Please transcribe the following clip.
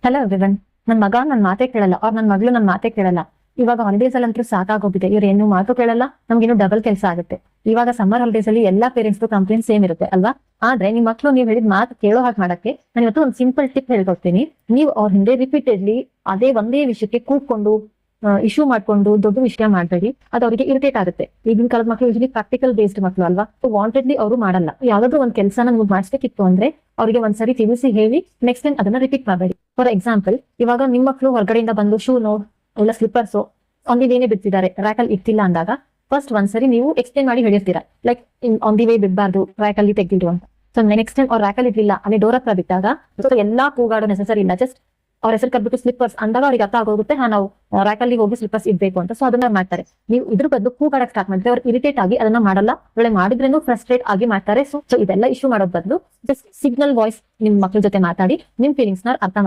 Hello everyone. ನನ್ ಮಗ ನನ್ ಮಾತೇ ಕೇಳಲ್ಲ, ಅವ್ರ ನನ್ ಮಗಳು ನನ್ ಮಾತೇ ಕೇಳಲ್ಲ. ಇವಾಗ ಹಾಲಿಡೇಸ್ ಅಲ್ಲಿ ಅಂತೂ ಸಾಕಾಗೋಗಿದೆ. ಇವ್ರು ಏನು ಮಾತು ಕೇಳಲ್ಲ, ನಮ್ಗೇನು ಡಬಲ್ ಕೆಲಸ ಆಗುತ್ತೆ. ಇವಾಗ ಸಮ್ಮರ್ ಹಾಲಿಡೇಸ್ ಅಲ್ಲಿ ಎಲ್ಲಾ ಪೇರೆಂಟ್ಸ್ ಕಂಪ್ಲೇಂಟ್ ಸೇಮ್ ಇರುತ್ತೆ ಅಲ್ವಾ? ಆದ್ರೆ ನಿಮ್ ಮಕ್ಳು ನೀವ್ ಹೇಳಿದ ಮಾತು ಕೇಳೋ ಹಾಗೆ ಮಾಡಕ್ಕೆ ನಾನು ಇವತ್ತು ಒಂದು ಸಿಂಪಲ್ ಟಿಪ್ ಹೇಳ್ಕೊಡ್ತೀನಿ. ನೀವು ಅವ್ರ ಹಿಂದೆ ರಿಪೀಟೆಡ್ಲಿ ಅದೇ ಒಂದೇ ವಿಷಯಕ್ಕೆ ಕೂತ್ಕೊಂಡು ಇಶ್ಯೂ ಮಾಡ್ಕೊಂಡು ದೊಡ್ಡ ವಿಷಯ ಮಾಡಬೇಡಿ. ಅದು ಅವರಿಗೆ ಇರಿಟೇಟ್ ಆಗುತ್ತೆ. ಈಗಿನ ಕಾಲದ ಮಕ್ಕಳು ಯೂಶಲಿ ಪ್ರಾಕ್ಟಿಕಲ್ ಬೇಸ್ಡ್ ಮಕ್ಕಳು ಅಲ್ವಾ? ವಾಂಟೆಡ್ಲಿ ಅವರು ಮಾಡಲ್ಲ. ಯಾವ್ದಾದ್ರು ಒಂದ್ ಕೆಲಸನ ನೀವು ಮಾಡಿಸ್ಬೇಕಿತ್ತು ಅಂದ್ರೆ ಅವರಿಗೆ ಒಂದ್ಸರಿ ತಿಳಿಸಿ ಹೇಳಿ, ನೆಕ್ಸ್ಟ್ ಟೈಮ್ ಅದನ್ನ ರಿಪೀಟ್ ಮಾಡಬೇಡಿ. ಫಾರ್ ಎಕ್ಸಾಂಪಲ್, ಇವಾಗ ನಿಮ್ಮ ಮಕ್ಕಳು ಹೊರಗಡೆಯಿಂದ ಬಂದು ಶೂನೋ ಇಲ್ಲ ಸ್ಲಿಪ್ಪರ್ಸೋ ಆನ್ ದಿ ವೇನೆ ಬಿಡ್ತಿದ್ದಾರೆ, ರ್ಯಾಕಲ್ಲಿ ಇಟ್ಟಿಲ್ಲ ಅಂದಾಗ ಫಸ್ಟ್ ಒಂದ್ಸರಿ ನೀವು ಎಕ್ಸ್ಪ್ಲೇನ್ ಮಾಡಿ ಹೇಳಿರ್ತೀರಾ, ಲೈಕ್ ಆನ್ ದಿ ವೇ ಬಿಡ್ಬಾರ್ದು, ರ್ಯಾಕಲ್ಲಿ ತೆಗ್ದಿಡು ಅಂತ. ಸೊ ನೆಕ್ಸ್ಟ್ ಟೈಮ್ ಅವ್ರು ರ್ಯಾಕಲ್ಲಿ ಇರ್ಲಿಲ್ಲ, ಅಲ್ಲಿ ಡೋರ್ ಹತ್ರ ಬಿಟ್ಟಾಗ ಎಲ್ಲಾ ಕೂಗಾಡೋ ನೆಸಸರಿ ಇಲ್ಲ. ಜಸ್ಟ್ ಅವ್ರ ಹೆಸರು ಕರ್ಬಿಟ್ಟು ಸ್ಲಿಪ್ಪರ್ಸ್ ಅಂದಾಗ ಅವ್ರಿಗೆ ಅರ್ಥ ಆಗೋಗುತ್ತೆ, ನಾವು ರ್ಯಾಕಲ್ಲಿ ಹೋಗಿ ಸ್ಲಿಪ್ಪರ್ಸ್ ಇಡ್ಬೇಕು ಅಂತ. ಸೊ ಅದನ್ನ ಮಾಡ್ತಾರೆ. ನೀವು ಇದ್ರ ಬದಲು ಕೂಗಾಡಕ್ ಸ್ಟಾರ್ಟ್ ಮಾಡಿದ್ರೆ ಅವ್ರು ಇರಿಟೇಟ್ ಆಗಿ ಅದನ್ನ ಮಾಡಲ್ಲ. ಒಳ್ಳೆ ಮಾಡಿದ್ರೇನು ಫ್ರಸ್ಟ್ರೇಟ್ ಆಗಿ ಮಾಡ್ತಾರೆ. ಸೊ ಇದೆಲ್ಲ ಇಶ್ಯೂ ಮಾಡೋದ್ ಬದಲು ಜಸ್ಟ್ ಸಿಗ್ನಲ್ ವಾಯ್ಸ್ ನಿಮ್ ಮಕ್ಳ ಜೊತೆ ಮಾತಾಡಿ ನಿಮ್ ಫೀಲಿಂಗ್ಸ್ ನ ಅರ್ಥ